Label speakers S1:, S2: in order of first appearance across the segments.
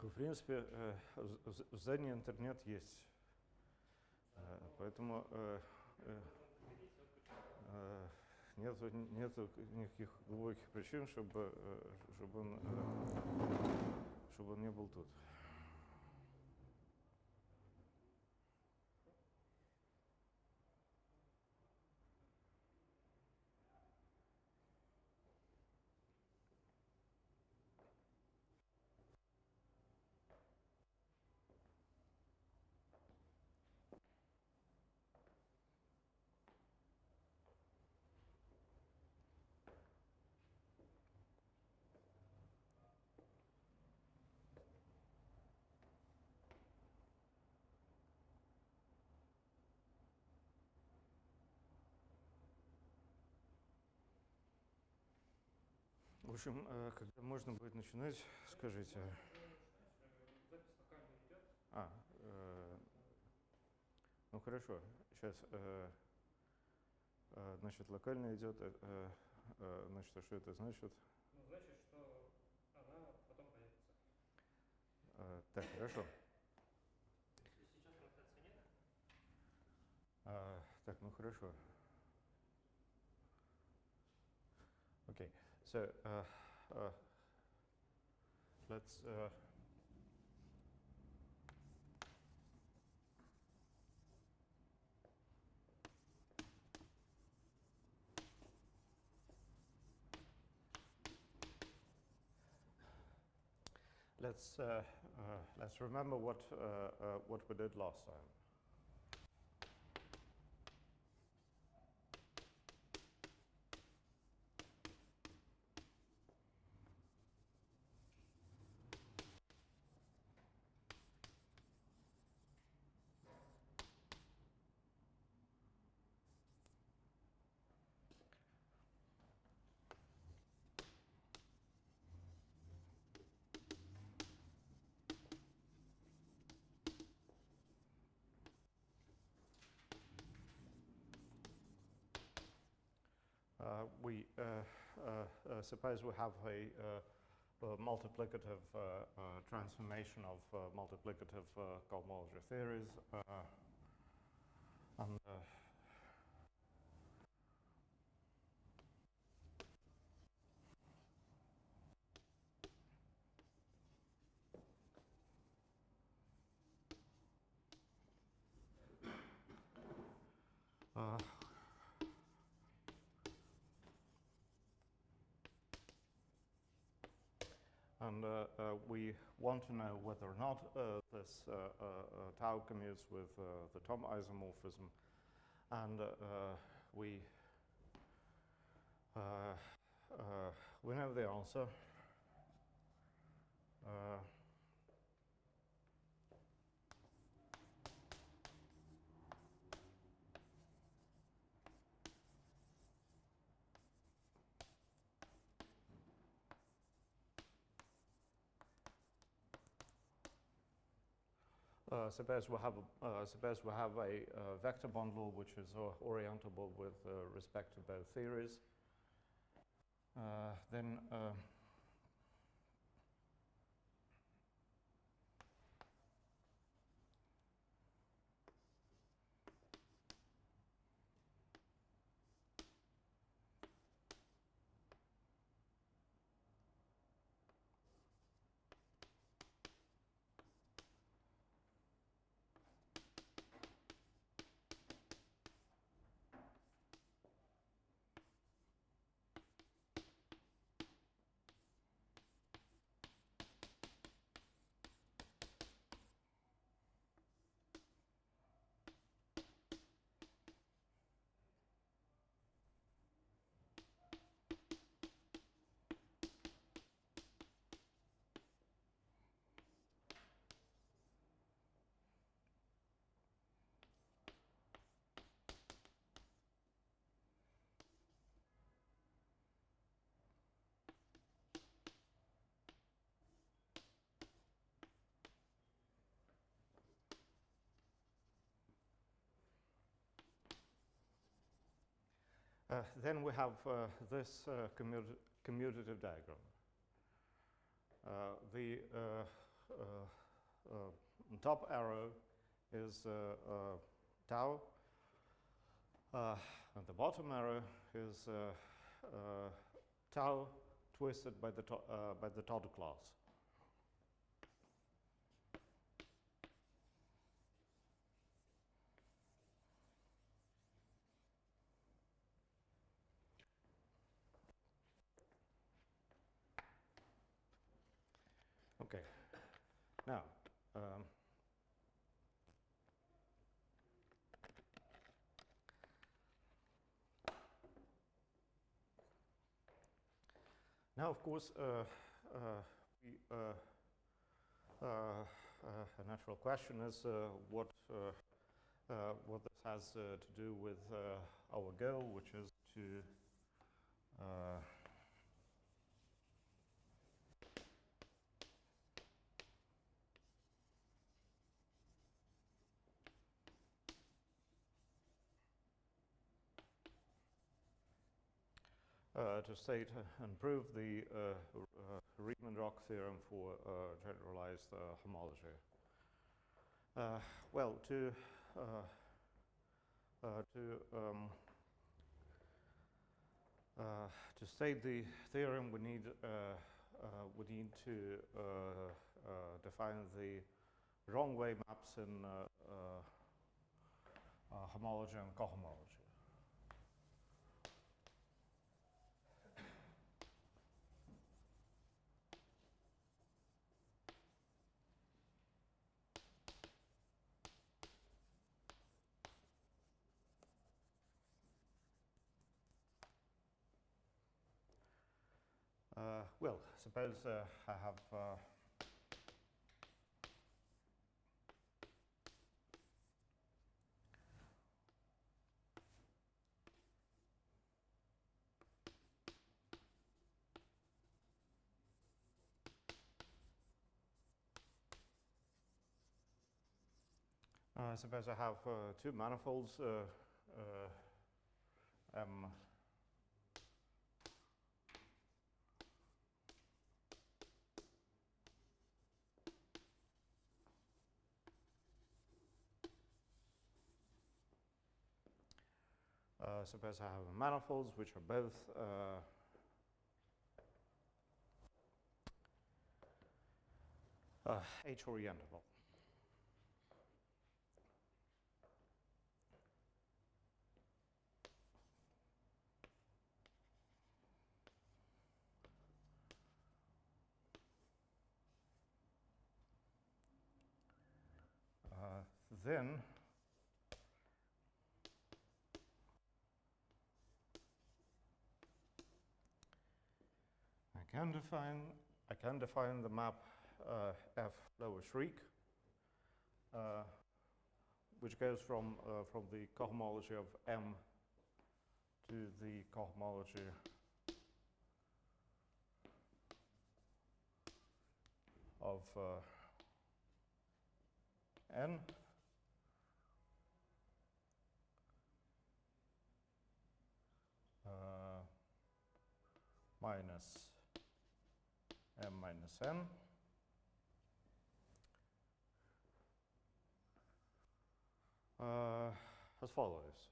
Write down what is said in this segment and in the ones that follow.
S1: В принципе, в здании интернет есть, поэтому нету никаких глубоких причин, чтобы он не был тут. В общем, когда можно будет начинать, скажите.
S2: Запись локально идет.
S1: Ну хорошо, сейчас, значит, локально идет, значит, а что это значит?
S2: Ну, значит, что она потом появится.
S1: Так, хорошо.
S2: Если сейчас трансляции нет?
S1: Так, ну хорошо. Okay, so let's let's remember what we did last time. We suppose we have a multiplicative transformation of multiplicative cohomology theories, and we want to know whether or not this tau commutes with the Thom isomorphism, and we know the answer. Suppose we have a vector bundle which is orientable with respect to both theories. Then then we have this commutative diagram. The top arrow is tau, and the bottom arrow is tau twisted by the Todd class. Okay. Now, of course, a natural question is what this has to do with our goal, which is to state and prove the Riemann-Roch theorem for generalized homology. Well, to state the theorem, we need to define the wrong way maps in homology and cohomology. Well, suppose I have two manifolds, M suppose I have manifolds which are both H-orientable. Then I can define the map F lower shriek, which goes from the cohomology of M to the cohomology of N. Minus M minus N. As follows.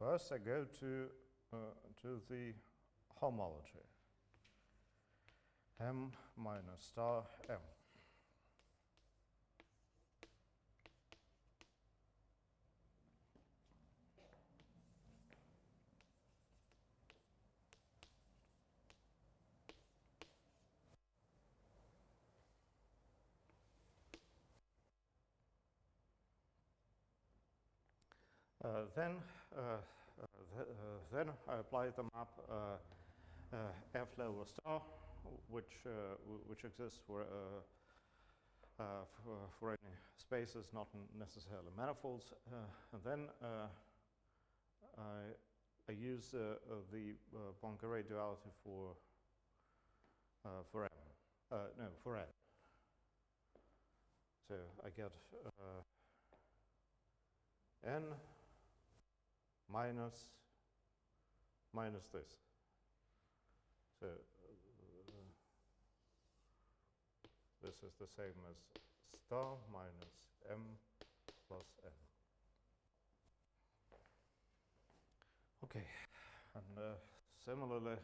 S1: First, I go to the homology, M minus star M. Then I apply the map F lower star, which exists for any spaces, not necessarily manifolds. And then I use the Poincare duality for M. No, for N. So I get N minus this. So this is the same as star minus m plus n. Okay, and similarly,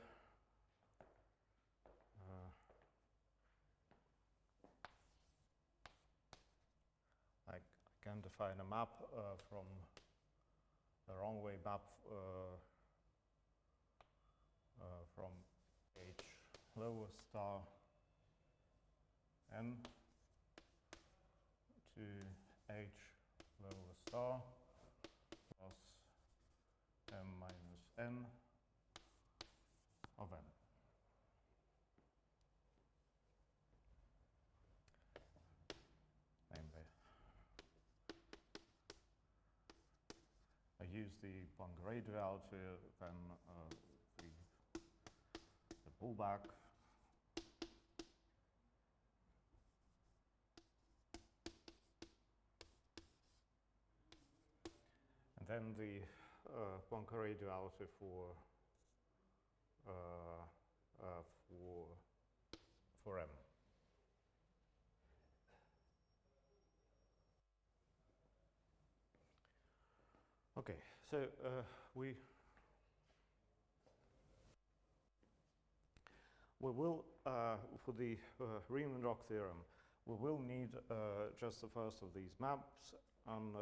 S1: I can define a map from the wrong way map from h lower star n to h lower star plus m minus n of n. Namely, I use the Poincare duality, then the pullback. And then the Poincare duality for m. Okay, so we will, for the Riemann-Roch theorem, we will need just the first of these maps, and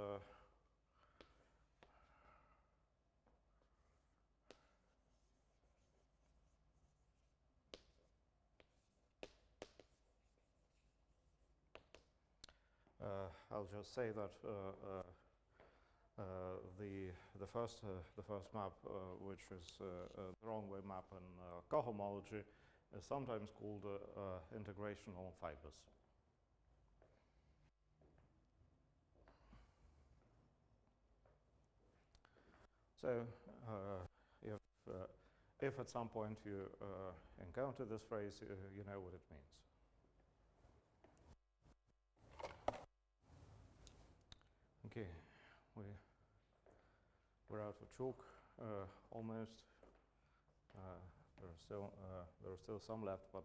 S1: I'll just say that the first map, which is the wrong way map in cohomology, is sometimes called integration on fibers. So if at some point you encounter this phrase, you know what it means. Okay, we're out of chalk almost. There are still some left, but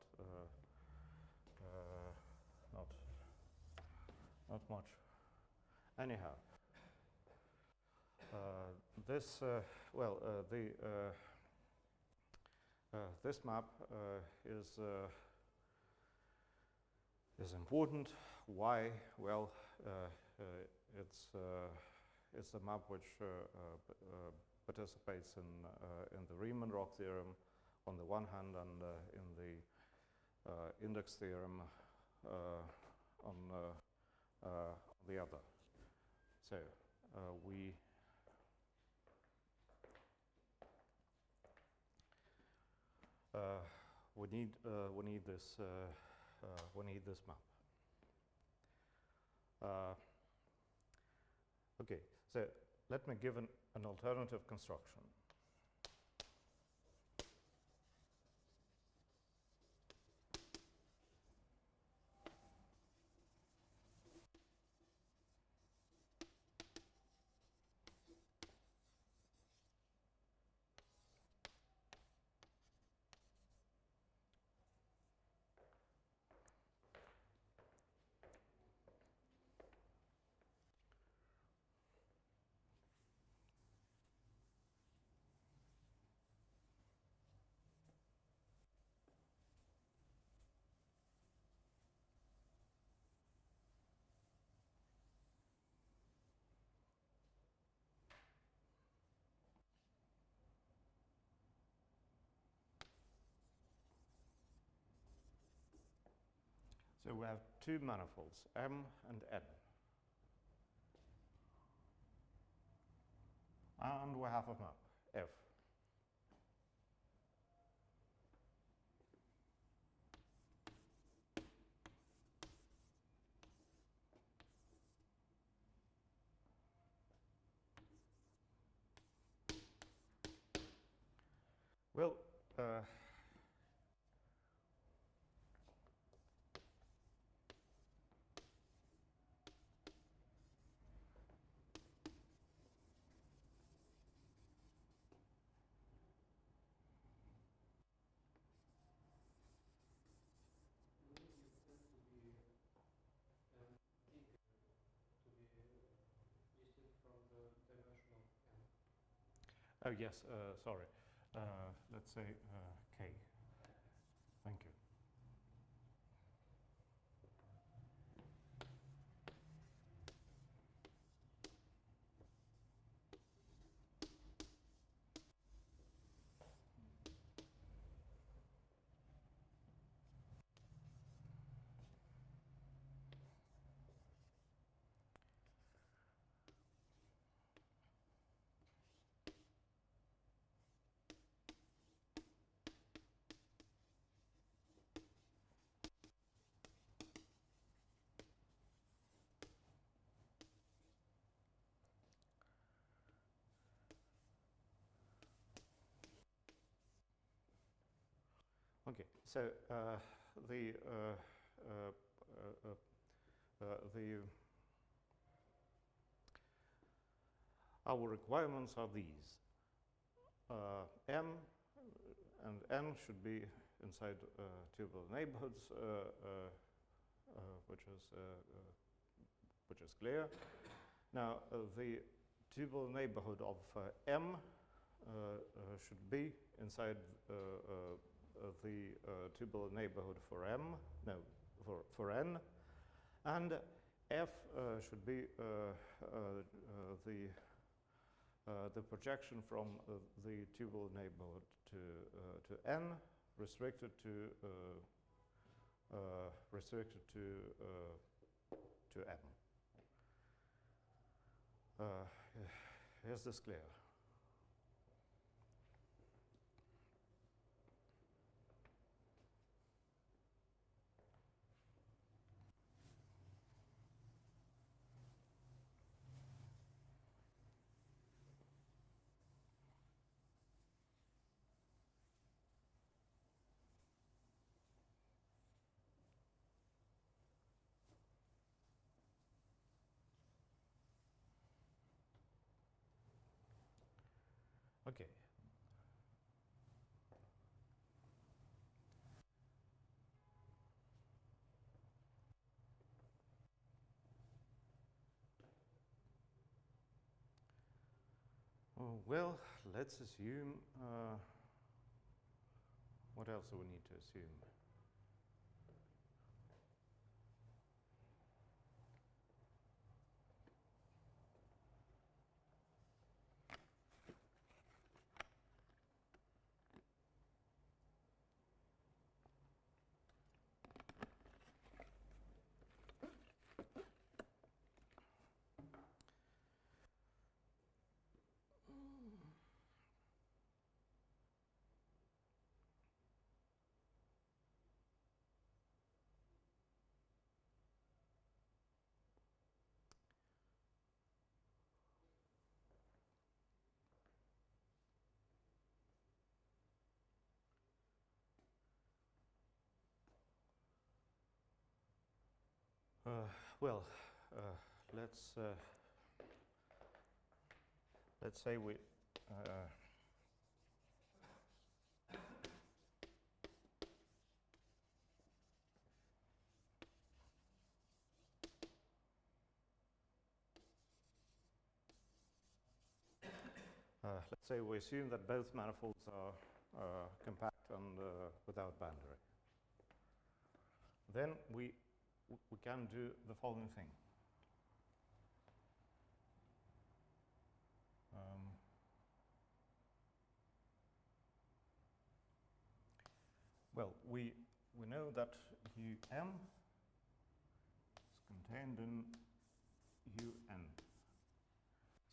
S1: not much. Anyhow, this this map is important. Why? Well, it's a map which participates in the Riemann-Roch theorem on the one hand, and in the index theorem on the other. So we need this map. Okay, so let me give an alternative construction. So we have two manifolds, M and N. And we have a map, F. Well, Oh yes, sorry. Let's say K. Thank you. Okay, so the our requirements are these. M and N should be inside tubular neighborhoods, which is clear. Now the tubular neighborhood of M should be inside the tubular neighborhood for M, no, for N, and F should be the projection from the tubular neighborhood to N, restricted to M. Is this clear? Okay. Well, let's assume, what else do we need to assume? Well, let's say we let's say we assume that both manifolds are compact and without boundary. Then we can do the following thing. Well, we know that UM is contained in UN.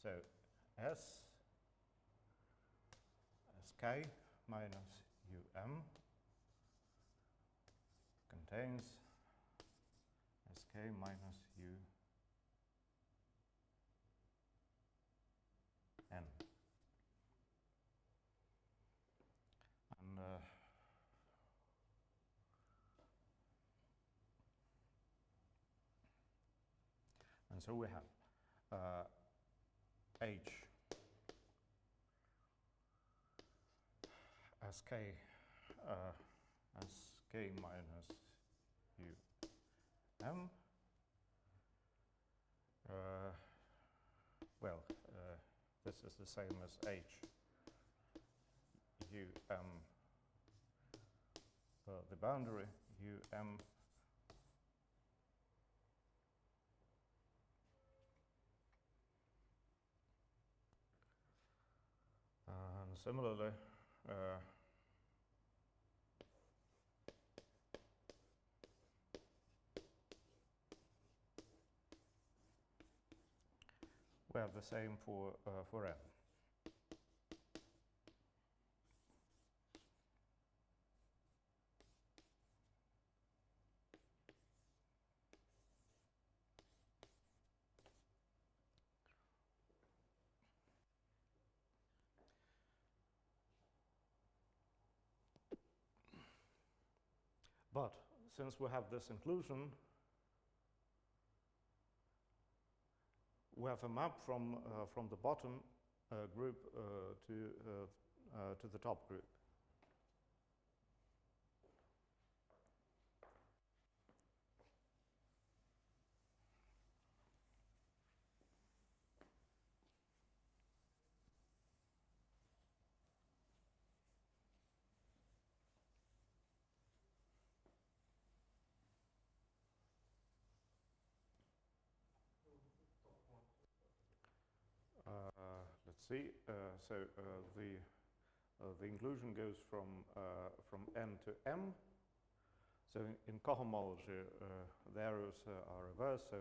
S1: So Sk minus UM contains Sk minus UN. And so we have H Sk minus UM. Well, this is the same as H the boundary um. And similarly, we have the same for n. But since we have this inclusion, we have a map from the bottom group to the top group. Let's see. So the inclusion goes from n to m. So in cohomology, the arrows are reversed. So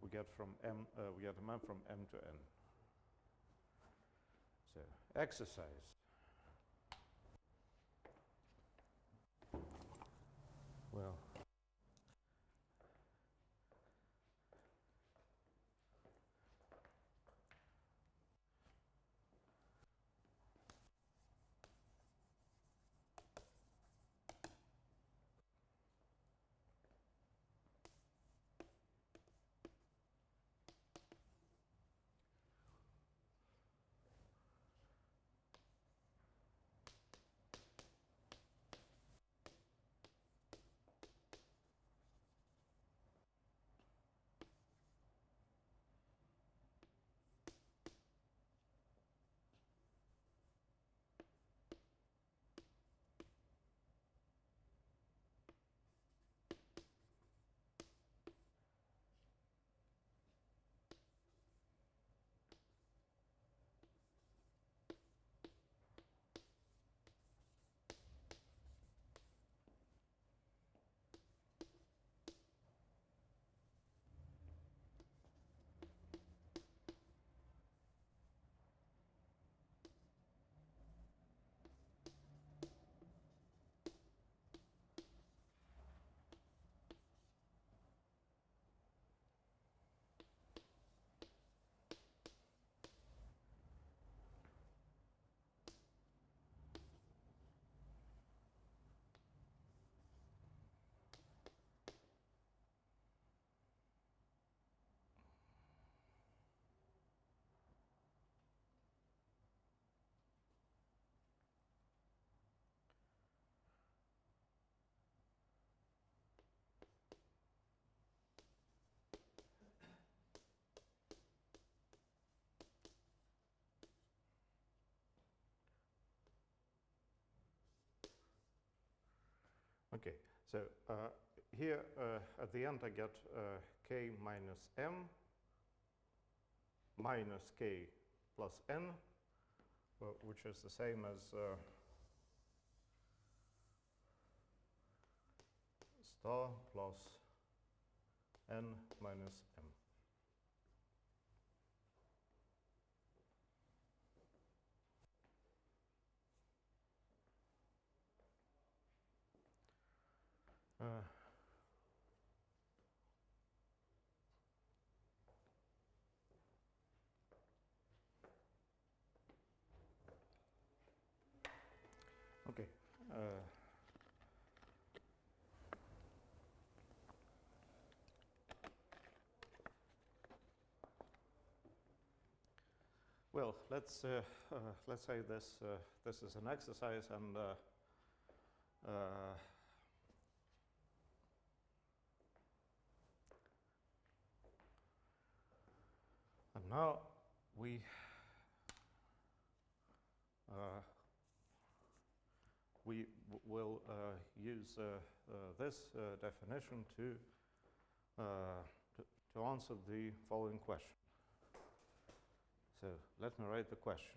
S1: we get a map from m to n. So exercise. Well. Okay, so here at the end I get k minus m minus k plus n, which is the same as star plus n minus m. Okay. Well, let's say this is an exercise, and now we we will use this definition to answer the following question. So let me write the question.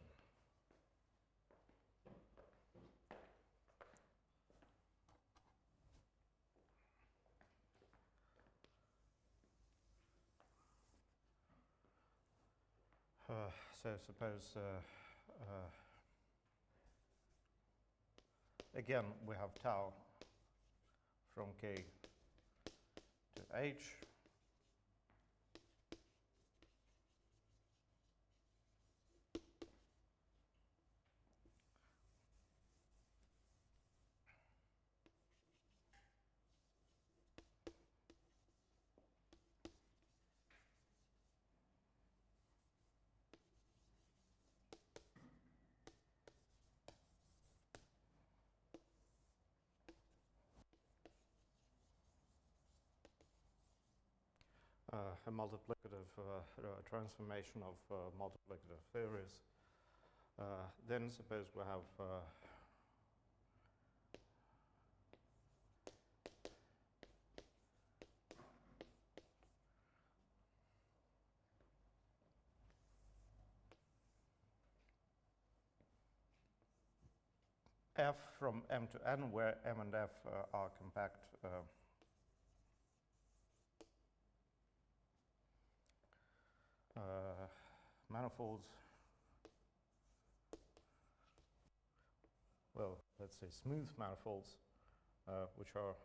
S1: So suppose, again, we have tau from k to h. A multiplicative transformation of multiplicative theories. Then suppose we have f from m to n, where m and f are compact manifolds. Well, let's say smooth manifolds, which are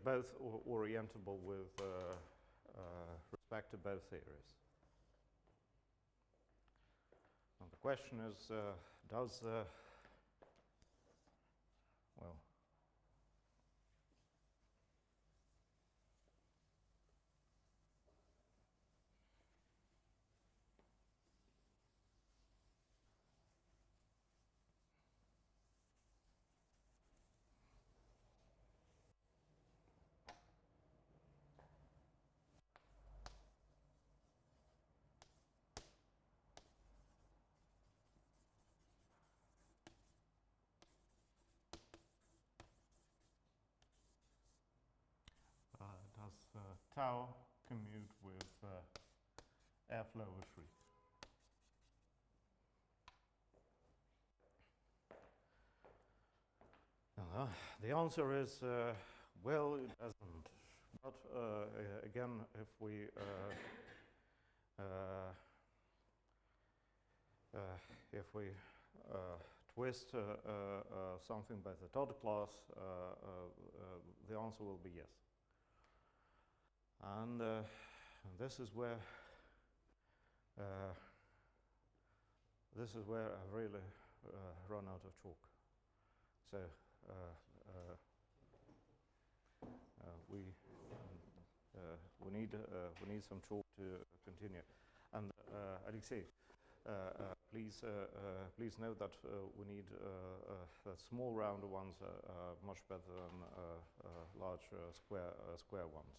S1: both orientable with respect to both theories. And the question is, does well, does tau commute with f lower 3? The answer is, well, it doesn't. But again, if we twist something by the dot class, the answer will be yes. And this is where I've really run out of chalk. So we need some chalk to continue. And Alexei, please note that we need small round ones much better than large square ones.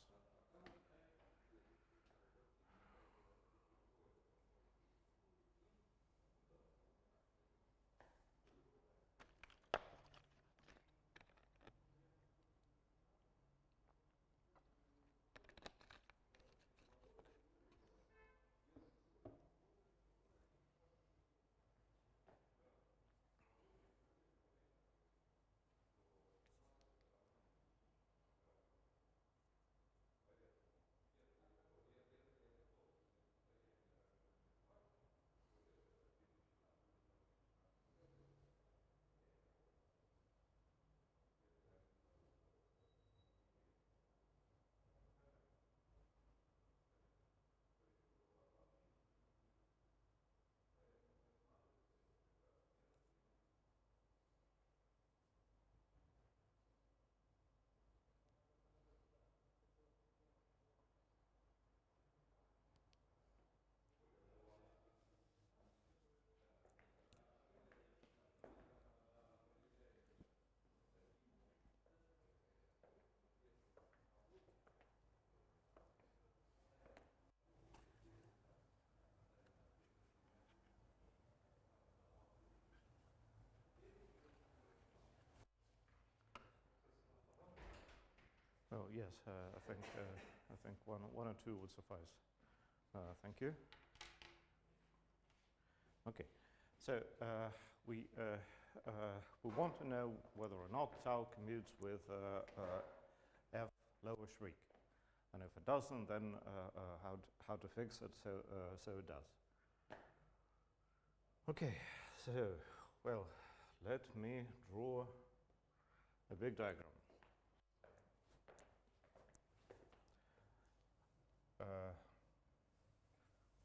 S1: yes, I think one or two would suffice. Thank you. Okay, so we want to know whether or not tau commutes with f lower Schwick, and if it doesn't, then how to fix it so it does. Okay, so well, let me draw a big diagram.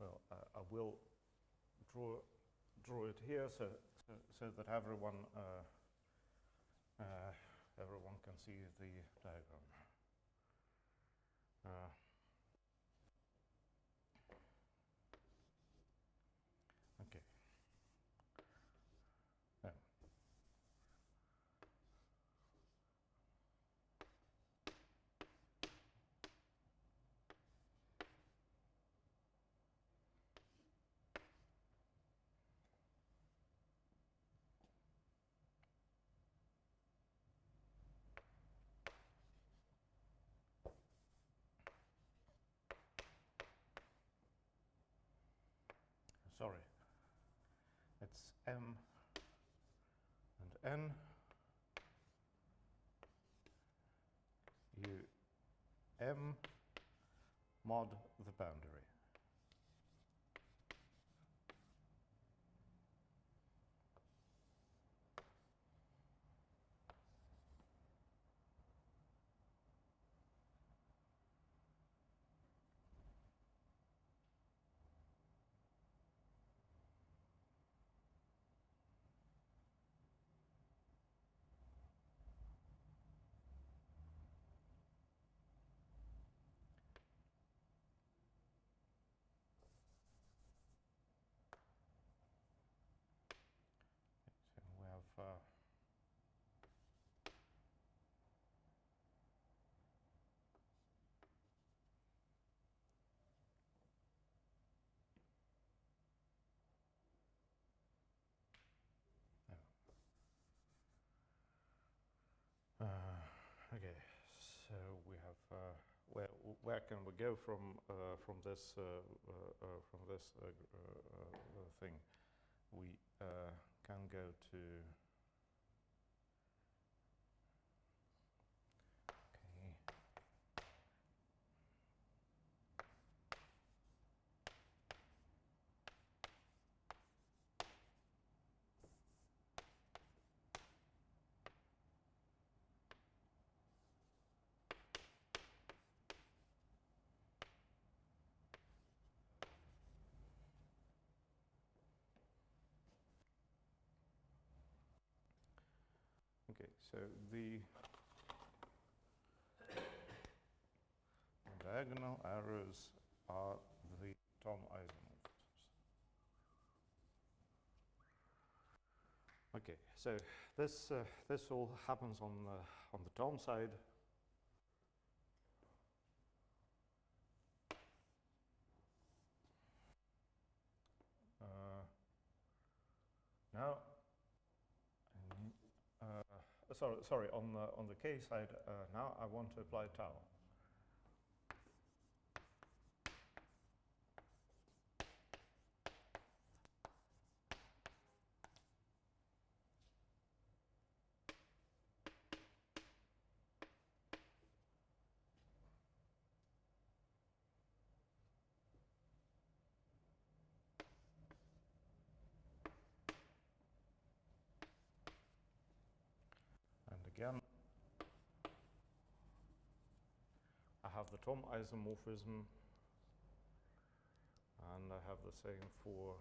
S1: Well, I will draw it here so that everyone can see the diagram. Okay. Yeah. Sorry, it's M and N. You M mod the boundary. So we have okay, so we have where can we go from this thing? We can go to okay, so the diagonal arrows are the Tom isomorphisms. Okay, so this all happens on the Tom side. Now, sorry, on the K side. Now I want to apply tau. And again, I have the Tom isomorphism, and I have the same for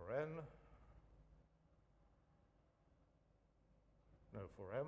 S1: N. No, for M.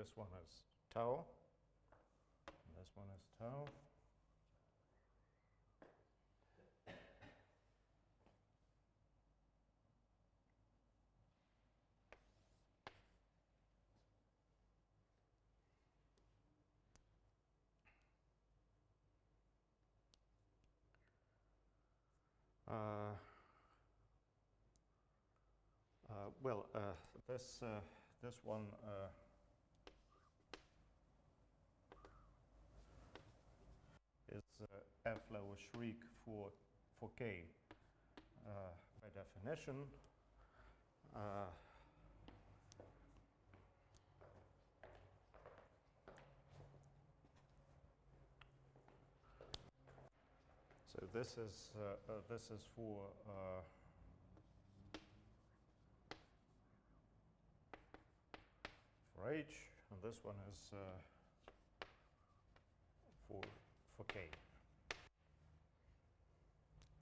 S1: this one is tau, and this one is tau. Well, this one is f lower shriek for k by definition. So this is for h, and this one is for k.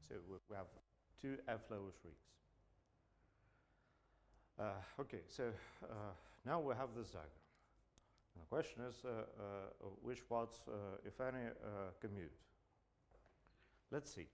S1: So we have two f lower shrieks. Okay, so now we have this diagram. And the question is which parts, if any, commute. Let's see.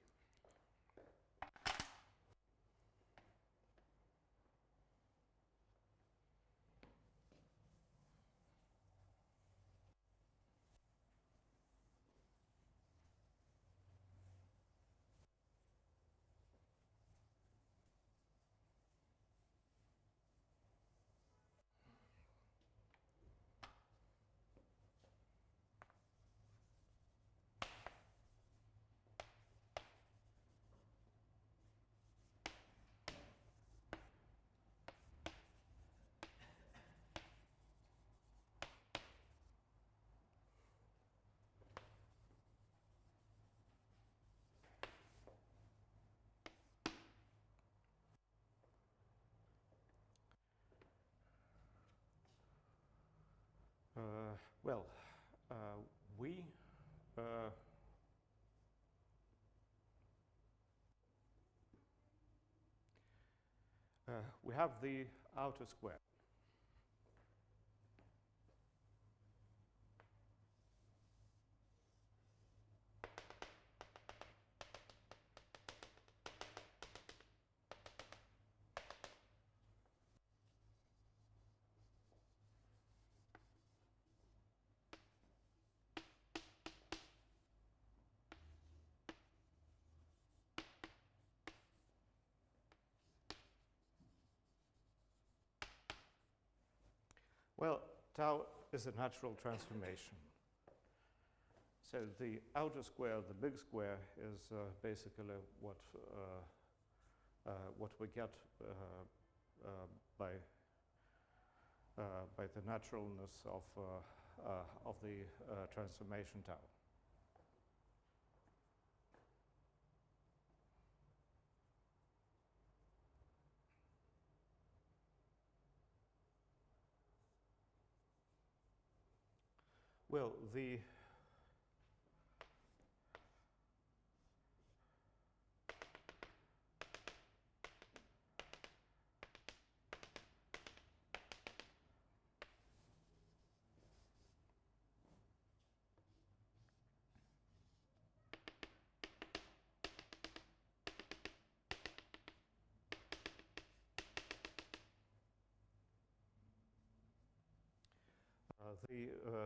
S1: Well, we have the outer square. Well, tau is a natural transformation. So the outer square, the big square, is basically what we get by the naturalness of the transformation tau. Well, the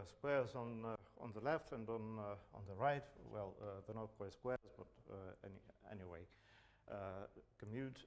S1: squares on the left and on the right, well, they're not quite squares, but anyway, commute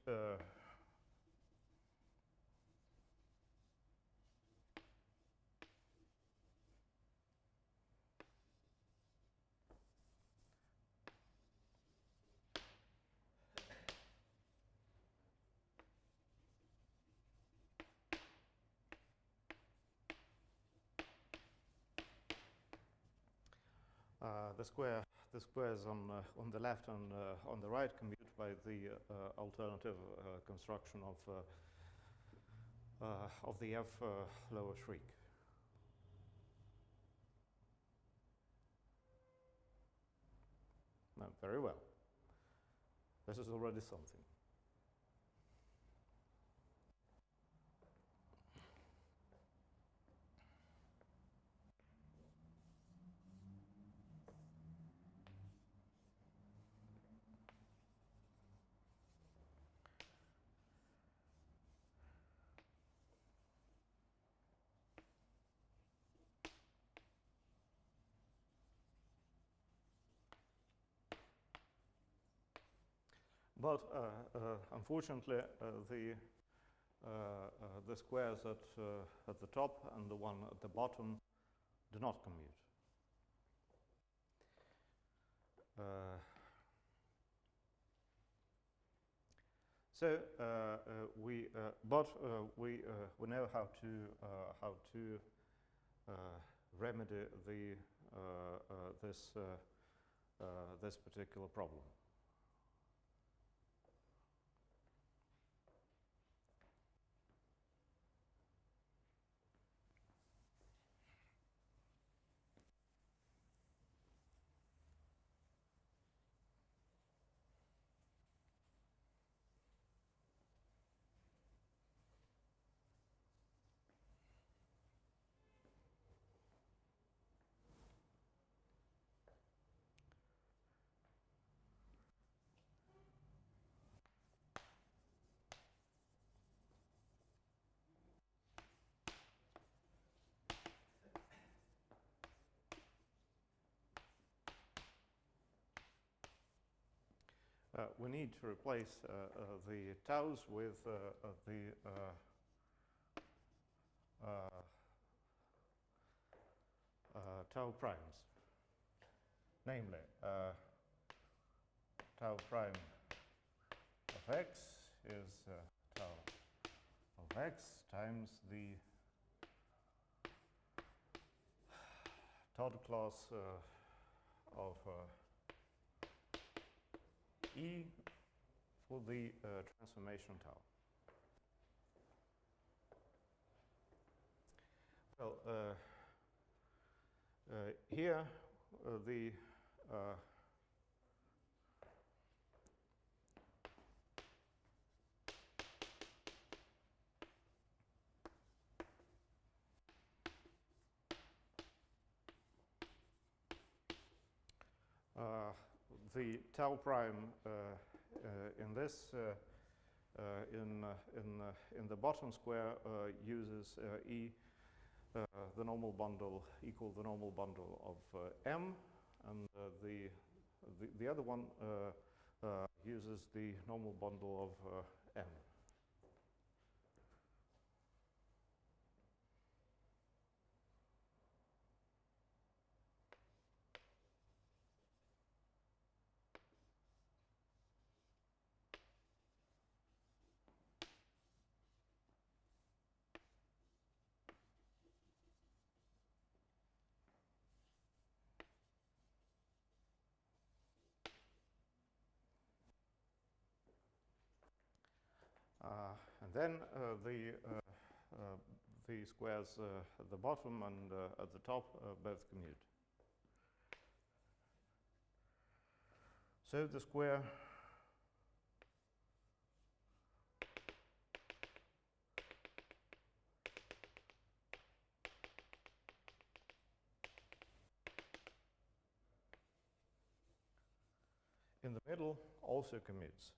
S1: the squares on the left and on the right commute by the alternative construction of the f lower shriek. No, very well. This is already something. But unfortunately, the squares at the top and the one at the bottom do not commute. So we know how to remedy this particular problem. We need to replace the taus with the tau primes. Namely, tau prime of x is tau of x times the Todd class of E for the transformation tau. Well, here the tau prime in this in the bottom square uses E the normal bundle equal the normal bundle of M, and the other one uses the normal bundle of M. And then the squares at the bottom and at the top both commute. So the square in the middle also commutes.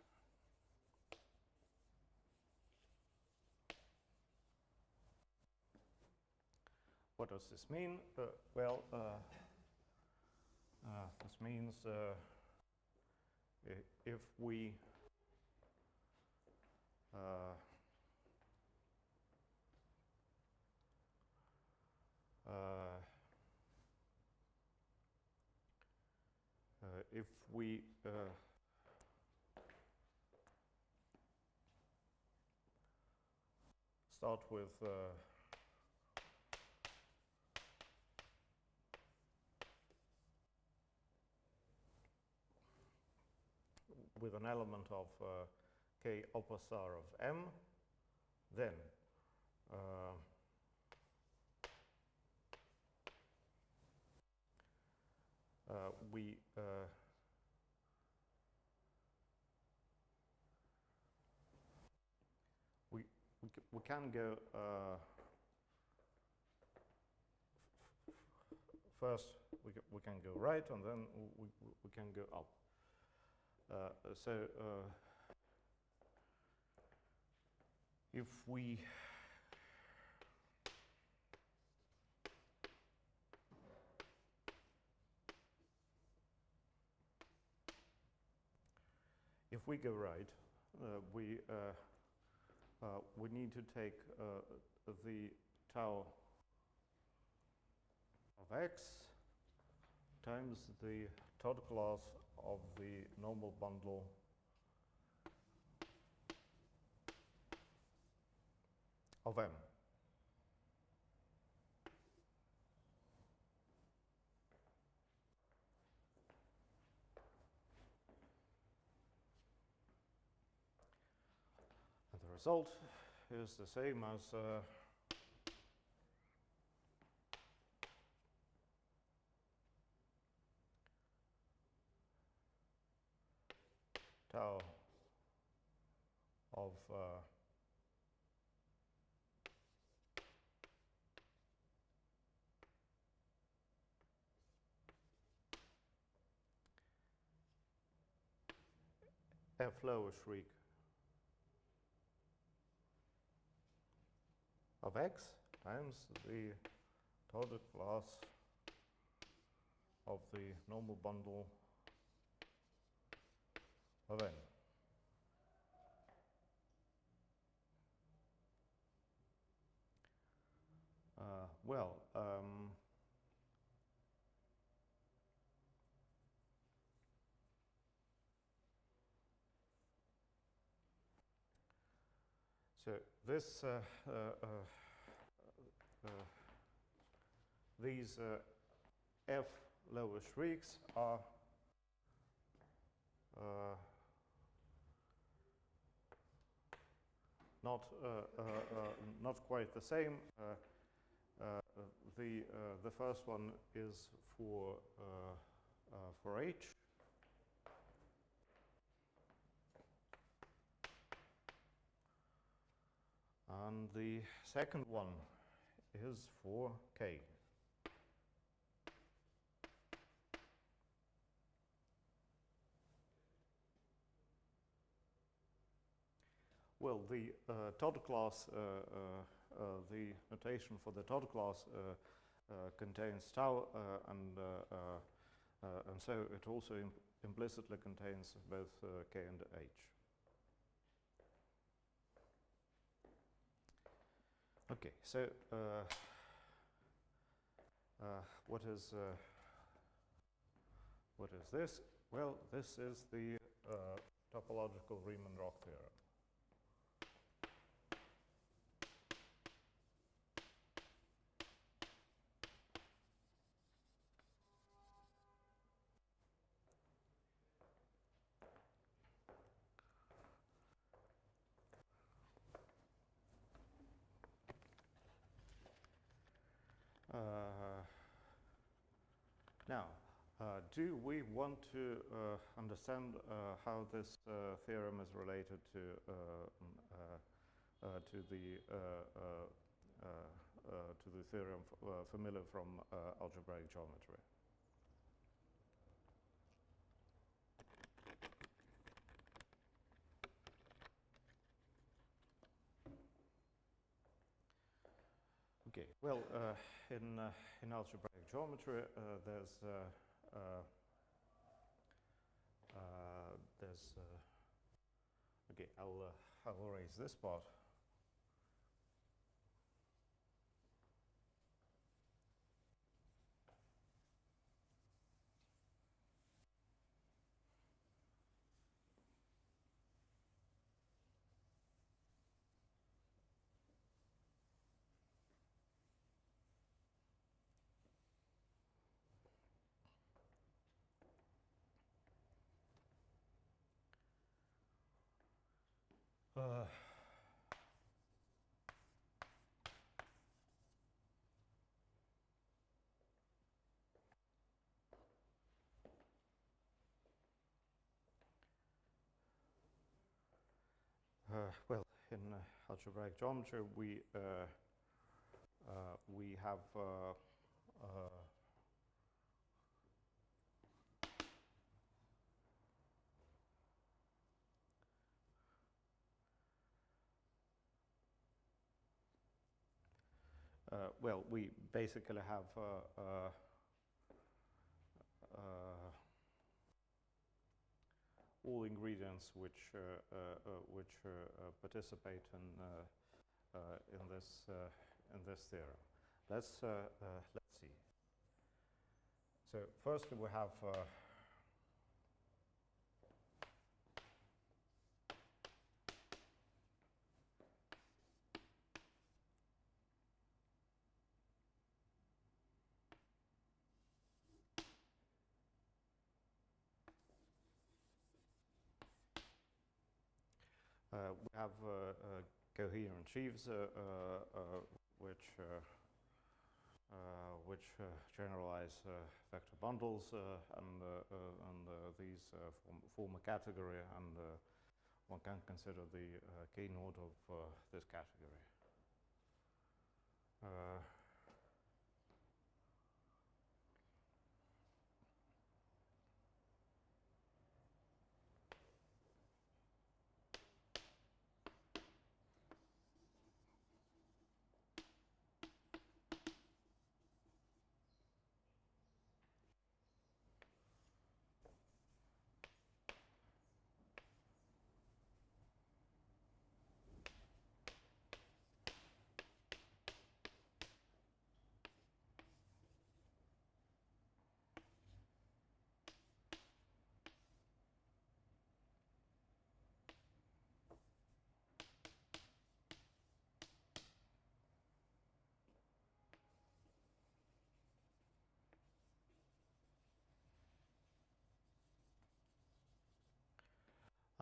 S1: What does this mean? Well, this means if we start with an element of k opposite of M, then we can go first. We can go right, and then we can go up. So if we if we go right, we need to take the tau of x times the total class of the normal bundle of M. And the result is the same as tau of F lower shriek of x times the total class of the normal bundle of N. Well, so this these F lower shrieks are not quite the same. The first one is for H, and the second one is for K. Well, the total class, the notation for the total class contains tau, and so it also implicitly contains both K and H. Okay, so what is this? Well, this is the topological Riemann-Roch theorem. Now, do we want to understand how this theorem is related to the theorem familiar from algebraic geometry? Okay. Well, in algebraic geometry, there's okay. I'll erase this part. Well, in algebraic geometry, we have well, we basically have all all ingredients which participate in this theorem. Let's see. So first we have coherent sheaves which generalize vector bundles, and these form a category, and one can consider the K-node of this category.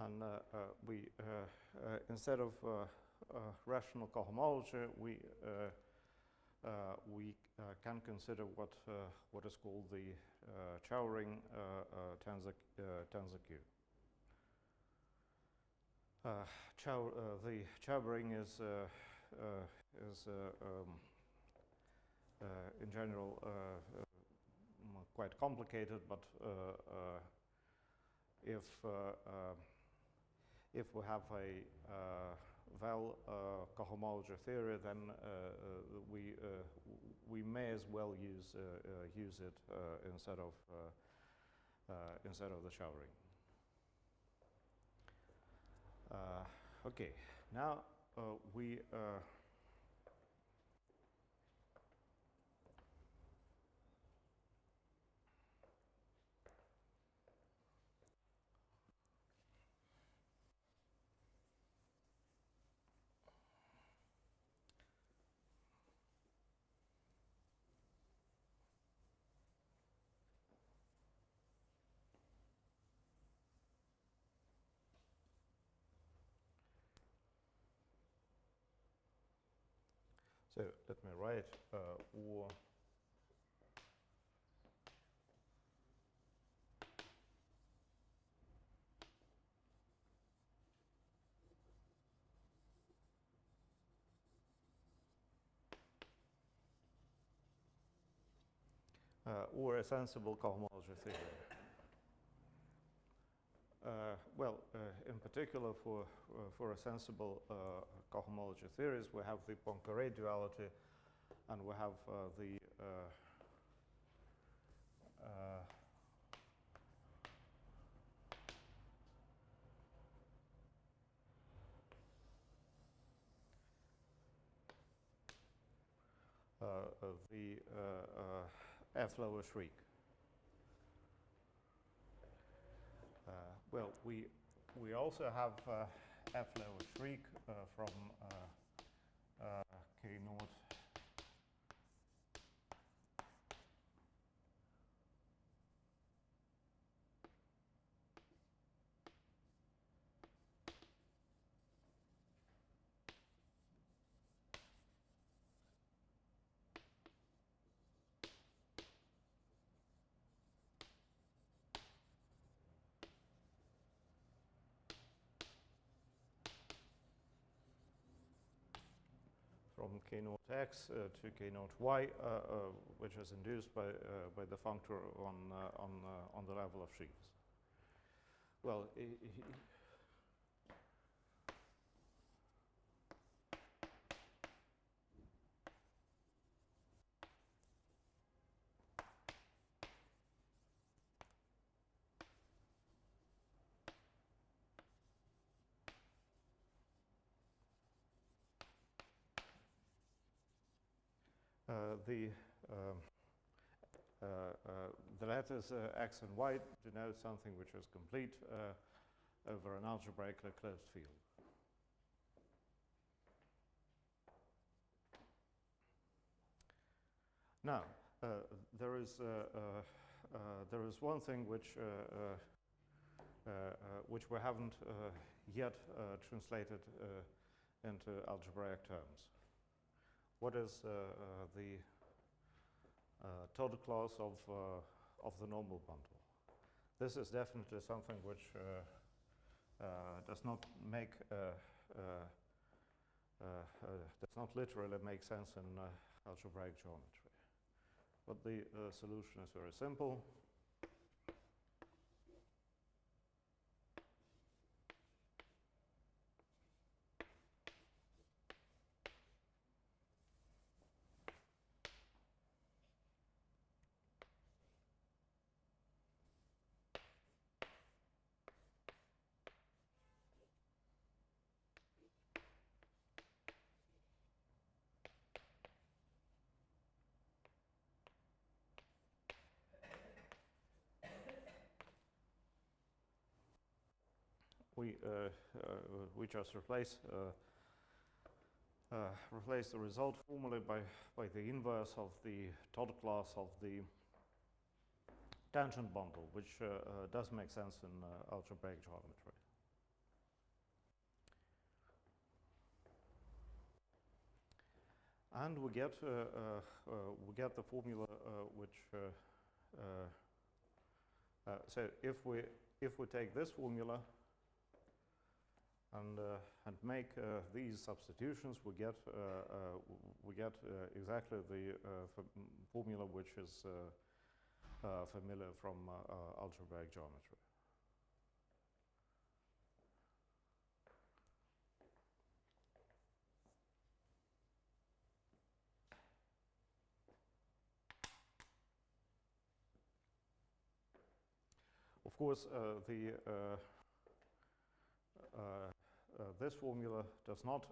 S1: And we, instead of rational cohomology, we can consider what is called the Chow-ring tensor Q. The Chow-ring is in general quite complicated, but if we have a well cohomology theory, then we may as well use it instead of the Chow-ring. Okay, now we so let me write or a sensible cohomology theory. In particular, for a sensible cohomology theories, we have the Poincare duality, and we have the F-lower shriek. We also have F-lower shriek from K-node from K-node X to K-node Y, which is induced by the functor on the level of sheaves. Well, the letters x and y denote something which is complete over an algebraically closed field. Now, there is one thing which we haven't yet translated into algebraic terms. What is the total class of the normal bundle? This is definitely something which does not make does not literally make sense in algebraic geometry. But the solution is very simple. We just replace the result formally by the inverse of the total class of the tangent bundle, which does make sense in algebraic geometry. And we get the formula which so if we take this formula and make these substitutions, we get exactly the formula which is familiar from algebraic geometry. Of course, this formula does not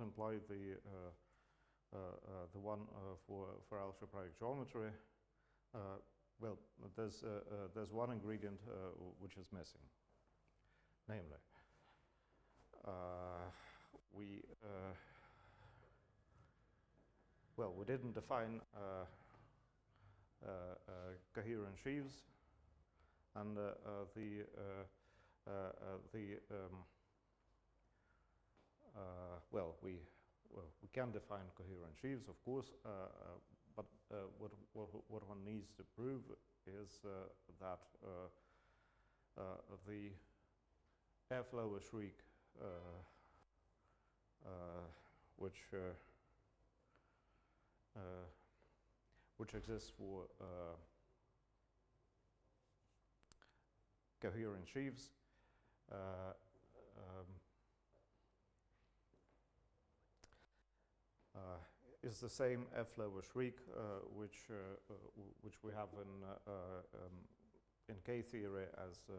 S1: imply the one for algebraic geometry. Well, there's one ingredient which is missing, namely, we didn't define coherent sheaves, and we can define coherent sheaves, of course, but what one needs to prove is that the airflow shriek which exists for coherent sheaves is the same airflow shriek which we have in K theory as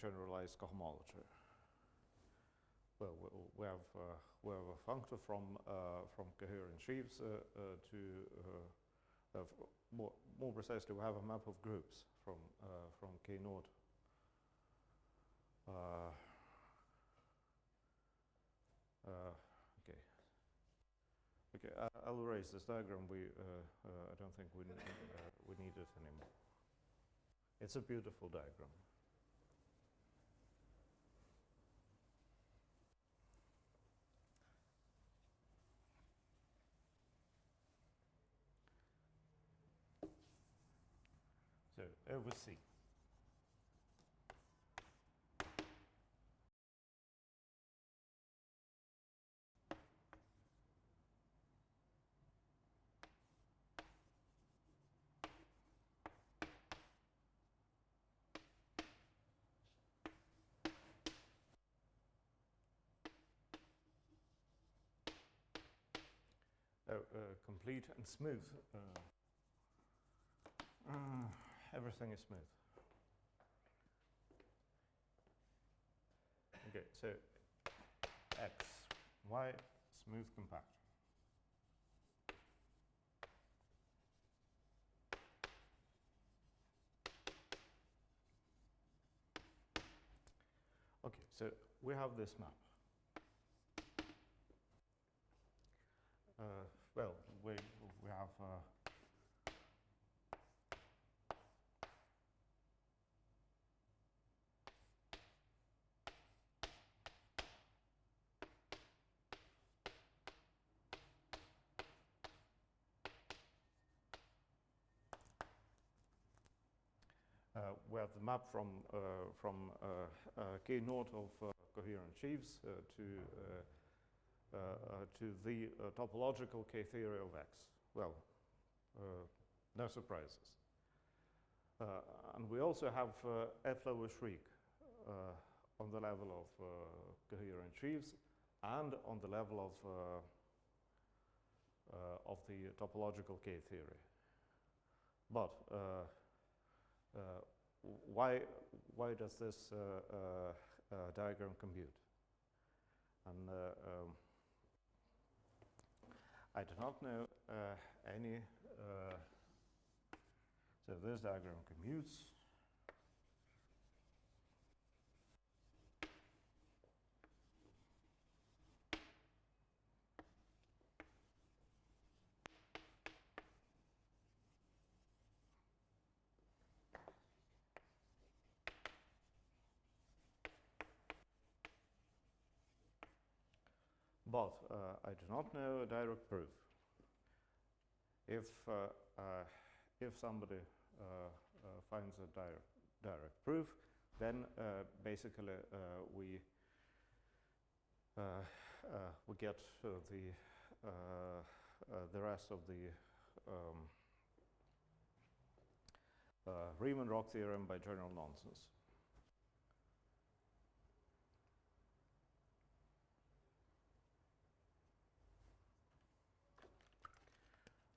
S1: generalized cohomology. Well, we have a functor from coherent sheaves to more precisely, we have a map of groups from K naught. Okay, I'll erase this diagram. I don't think we need it anymore. It's a beautiful diagram. So over C. Complete and smooth. Everything is smooth. Okay, so X, Y, smooth compact. So we have this map. Well, we have we have the map from K naught of coherent sheaves to the topological K theory of X. Well, no surprises. And we also have F-lower shriek on the level of coherent sheaves and on the level of the topological K theory. But why does this diagram compute? And I do not know any. So this diagram commutes. But I do not know a direct proof. If somebody finds a direct proof, then basically we get the rest of the Riemann-Roch theorem by general nonsense.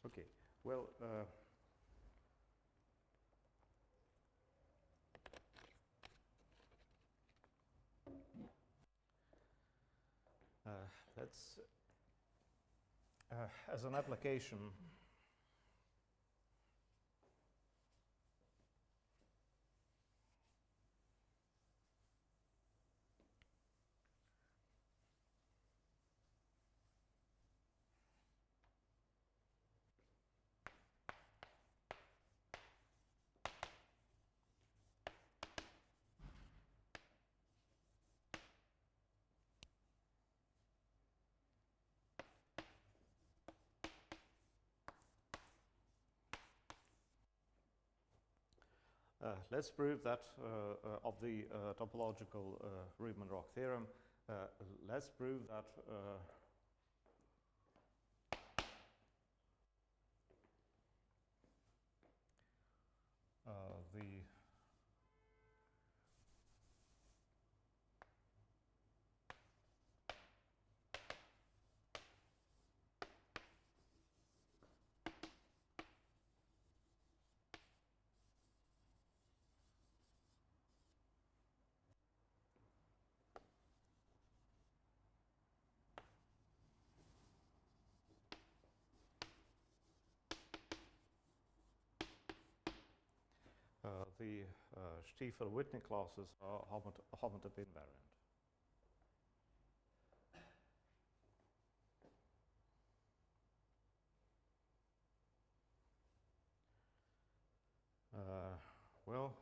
S1: Okay, well, let's, as an application, let's prove that of the topological Riemann-Roch theorem, let's prove that the Stiefel-Whitney classes are homotop invariant. Well,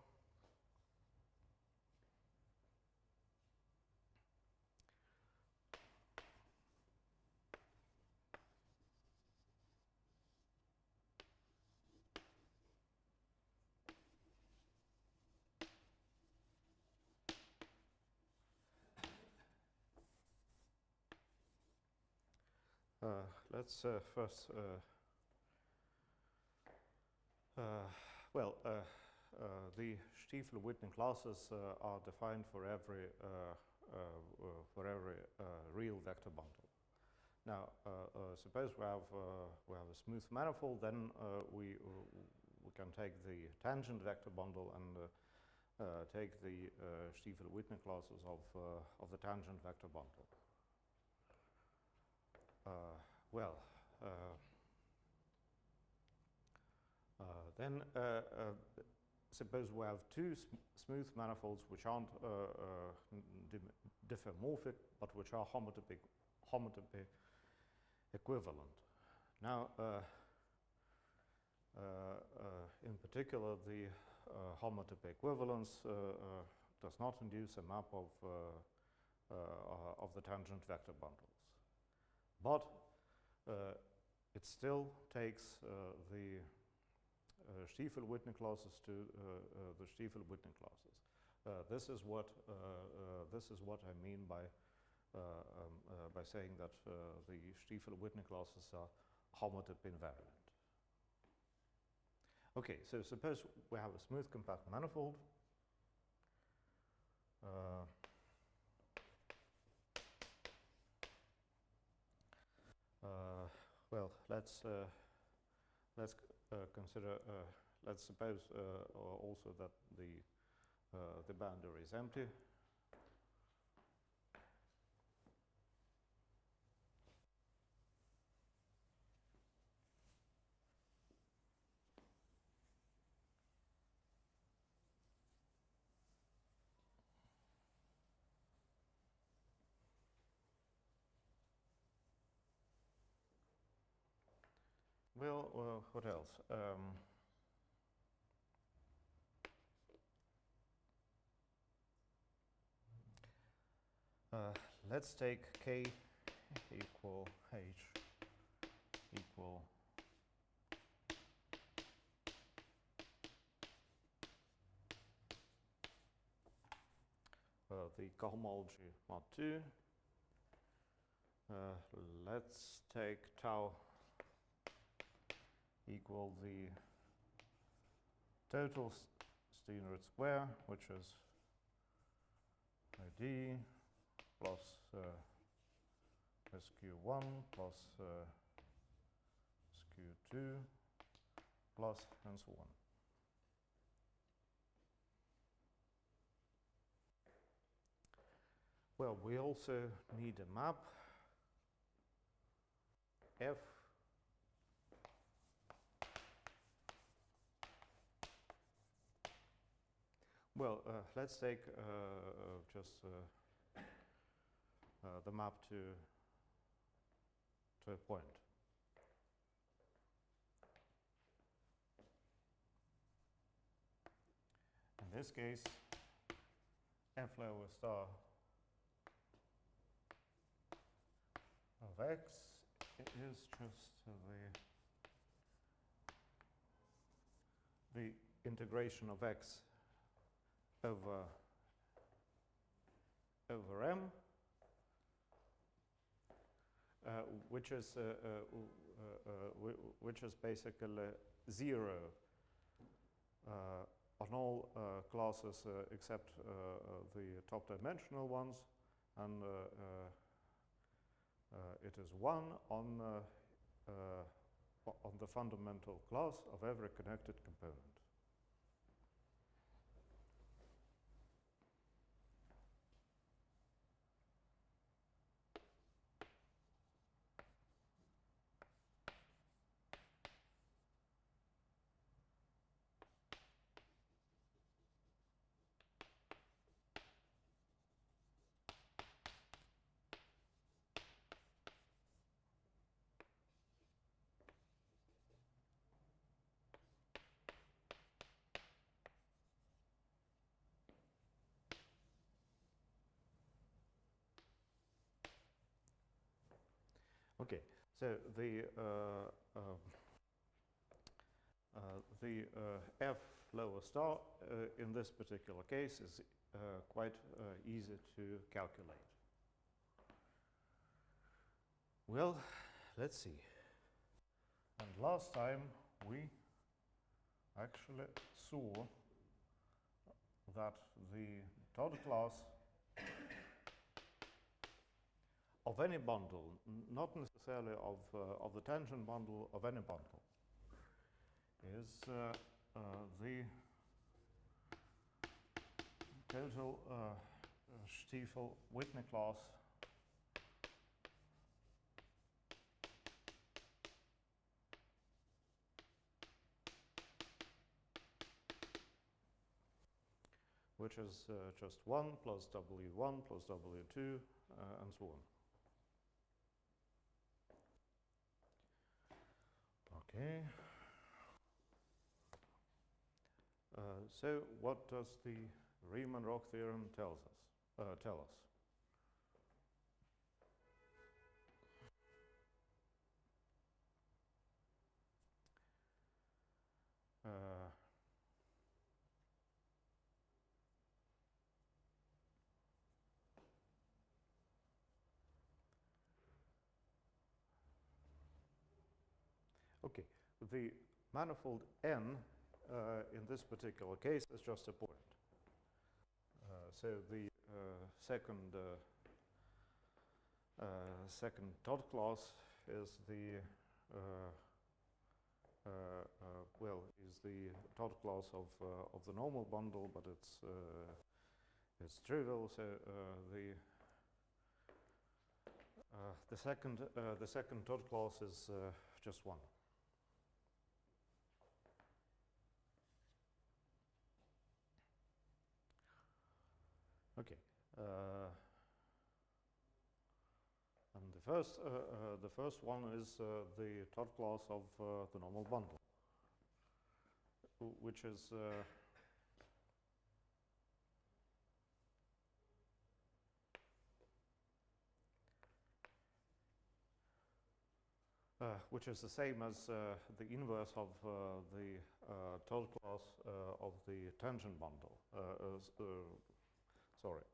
S1: let's first, the Stiefel-Whitney classes are defined for every real vector bundle. Now, suppose we have a smooth manifold, then we can take the tangent vector bundle and take the Stiefel-Whitney classes of the tangent vector bundle. Then suppose we have two smooth manifolds which aren't diffeomorphic, but which are homotypic equivalent. Now, in particular, the homotypic equivalence does not induce a map of the tangent vector bundles, but it still takes the Stiefel-Whitney classes to the Stiefel-Whitney classes. This is what I mean by saying that the Stiefel-Whitney classes are homotype invariant. Okay, so suppose we have a smooth compact manifold. Well, let's consider. Let's suppose also that the boundary is empty. Well, what else? Let's take K equal H equal the cohomology mod 2. Let's take tau equal the total Steenrod square, which is ID plus SQ1 plus SQ2 plus and so on. Well, we also need a map F well, let's take just the map to a point. In this case, F lower star of x is just the integration of x over m, which is basically 0 on all classes except the top dimensional ones, and it is 1 on the fundamental class of every connected component. Okay, so the F lower star in this particular case is quite easy to calculate. Well, let's see. And last time we actually saw that the Todd class of any bundle, not necessarily of the tangent bundle, of any bundle, is the total Stiefel-Whitney class which is just 1 plus W1 plus W2 and so on. Okay. So what does the Riemann-Roch theorem tell us? Okay, the manifold n in this particular case is just a point. So the second dot class is the is the dot class of the normal bundle, but it's trivial. So the second dot class is just 1. Okay, and the first one is the dot class of the normal bundle, which is the same as the inverse of the dot class of the tangent bundle. Sorry.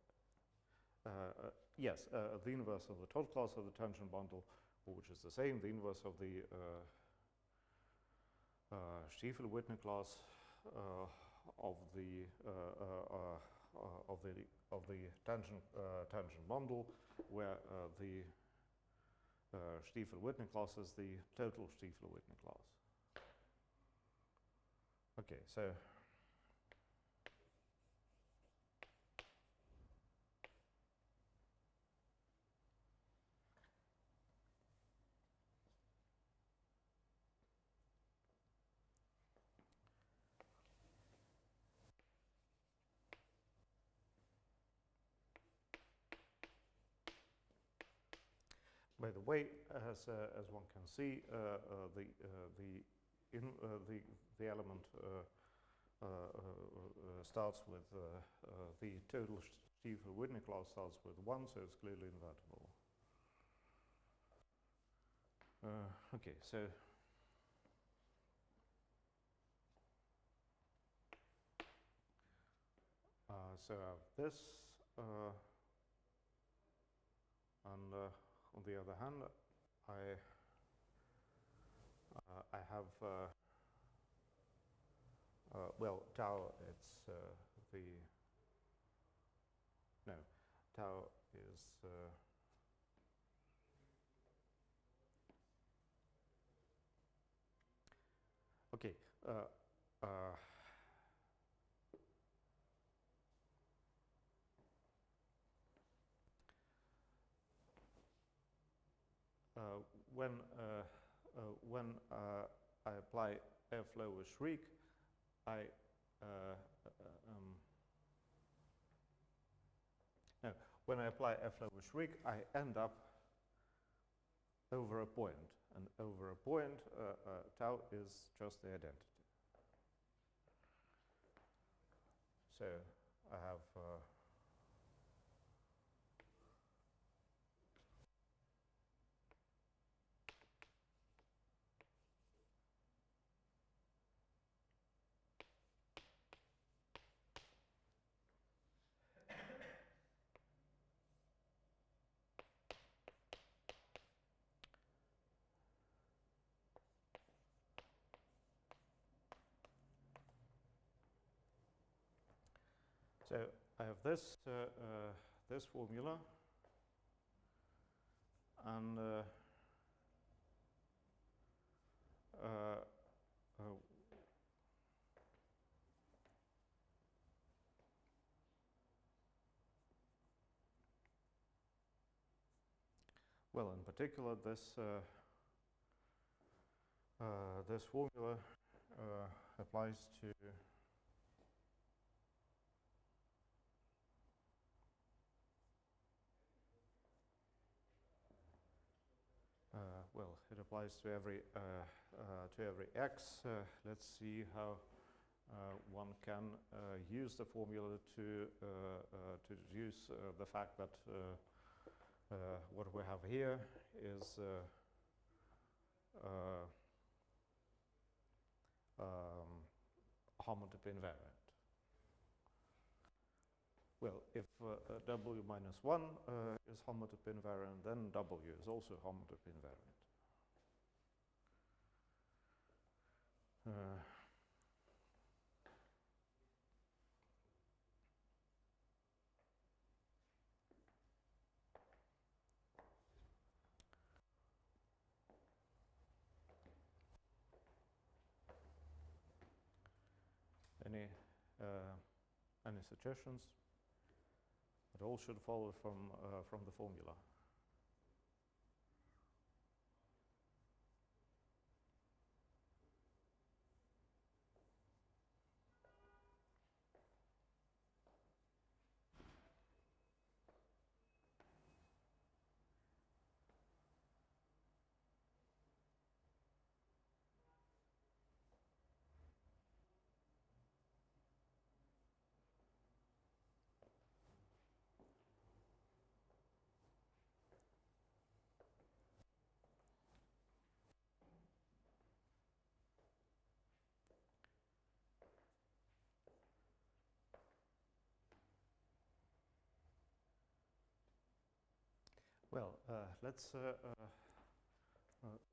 S1: Yes, the inverse of the dot class of the tangent bundle, which is the same, the inverse of the Stiefel-Whitney class of the tangent bundle, where the Stiefel-Whitney class is the total Stiefel-Whitney class. Okay, so by the way, as one can see, the element starts with the total Stiefel-Whitney class starts with 1, so it's clearly invertible. Okay, so I have this, and on the other hand, I have well, tau. It's tau is okay. When I apply F lower Schrieg, when I apply F lower Schrieg, I end up over a point, and over a point, tau is just the identity. So I have so I have this this formula, and well, in particular, this this formula applies to well, it applies to every x. Let's see how one can use the formula to deduce the fact that what we have here is homotop invariant. Well, if W minus 1 is homotop invariant, then W is also homotop invariant. Any suggestions? It all should follow from the formula. Well, let's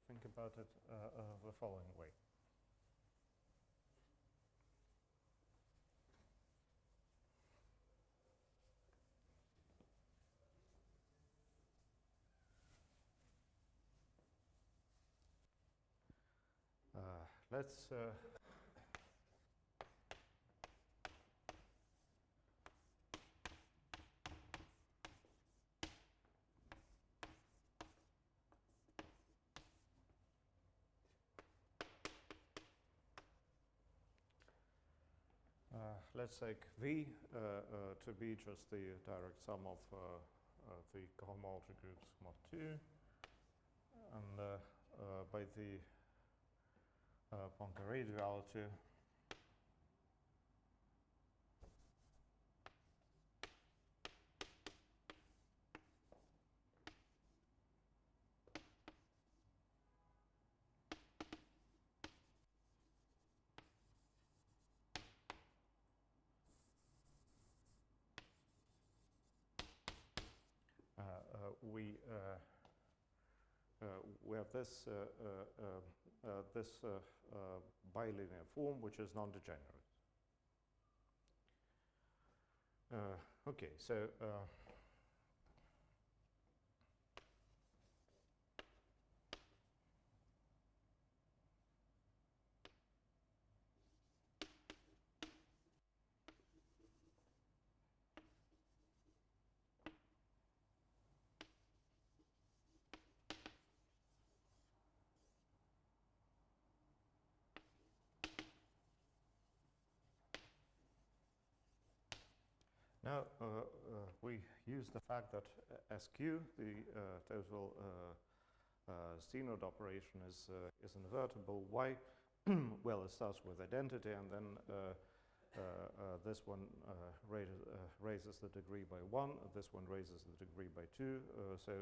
S1: think about it the following way. Let's let's take V to be just the direct sum of the cohomology groups mod 2, and by the Poincaré duality, we have this bilinear form which is non-degenerate. Okay, so now we use the fact that SQ, the total C-node operation, is invertible. Why? Well, it starts with identity, and then this one raises the degree by 1, this one raises the degree by 2, so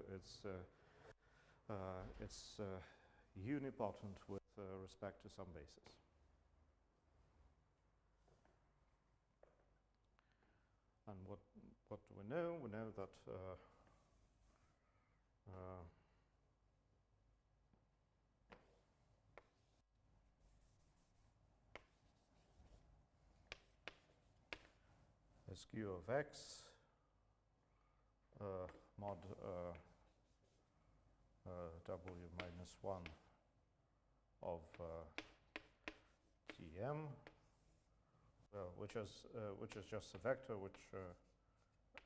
S1: it's unipotent with respect to some basis. And what do we know? We know that SQ of X mod W minus 1 of Tm, which is just a vector, which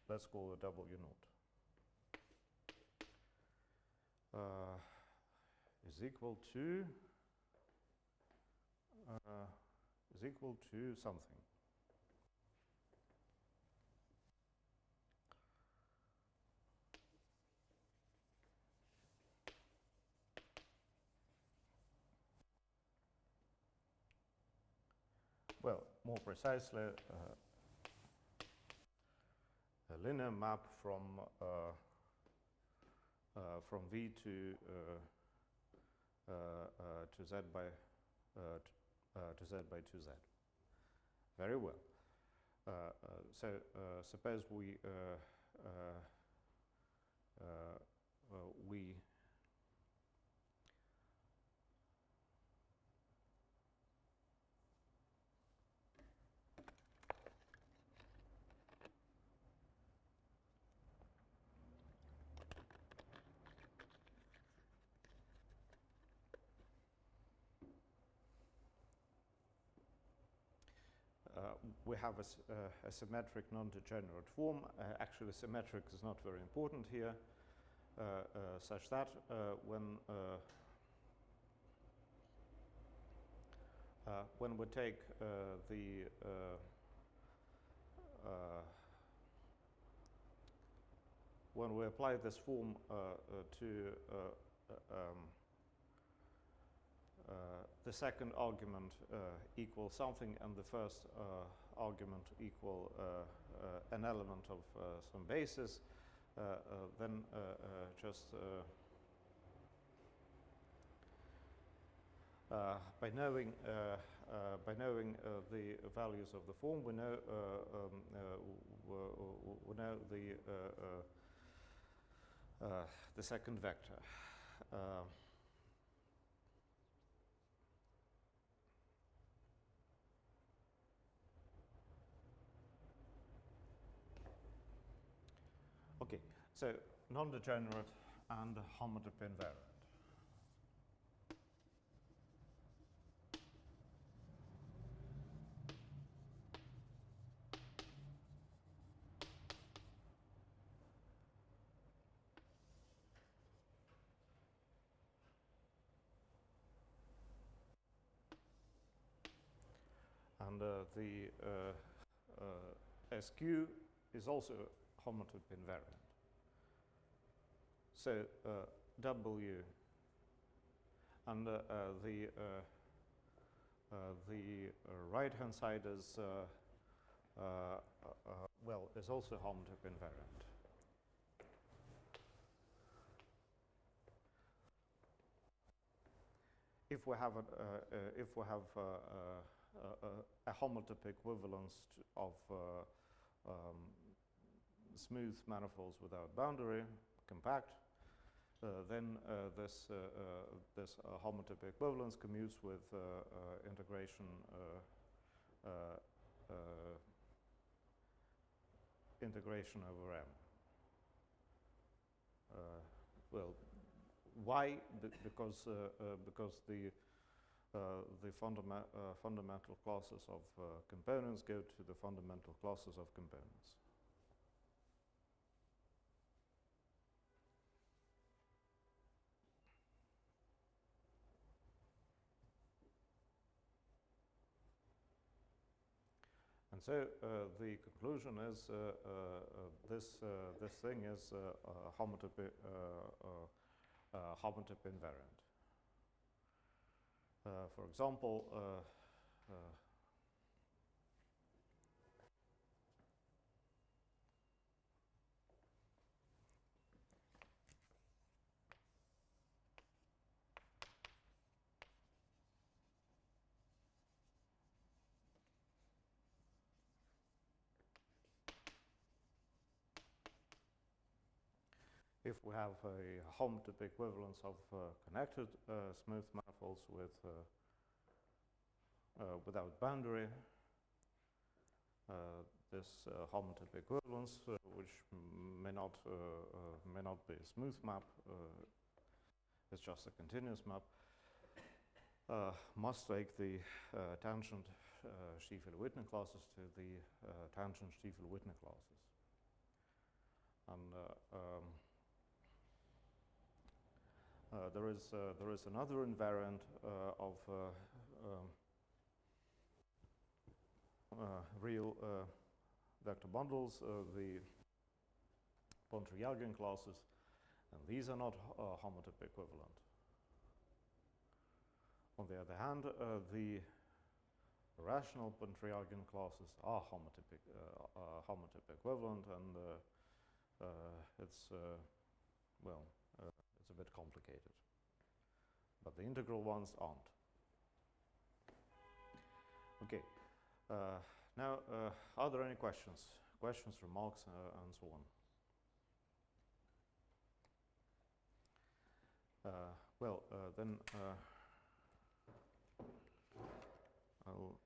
S1: let's call a W naught, is equal to something. well, more precisely, a linear map from V to Z by to Z by 2Z. Very well. So suppose we we have a symmetric non-degenerate form. Actually, symmetric is not very important here, such that when we take when we apply this form to the second argument equals something and the first argument equal an element of some basis, then just by knowing the values of the form, we know the second vector. Okay, so non-degenerate and homotype invariant. And the SQ is also homotype invariant. So W and the right-hand side is well, is also homotype invariant. If we have a homotype equivalence of smooth manifolds without boundary, compact, then this homotype equivalence commutes with integration integration over M. Well, why? Because the fundamental classes of components go to the fundamental classes of components. And so the conclusion is this thing is homotype invariant. For example, if we have a homotype equivalence of connected smooth manifolds with without boundary, this homotype equivalence, which may not be a smooth map, it's just a continuous map, must take the tangent Stiefel-Whitney classes to the tangent Stiefel-Whitney classes. And there is another invariant of real vector bundles, the Pontryagin classes, and these are not homotype equivalent. On the other hand, the rational Pentriagian classes are homotype equivalent, and it's well, it's a bit complicated. But the integral ones aren't. Okay. Now, are there any questions? Questions, remarks, and so on? Then I'll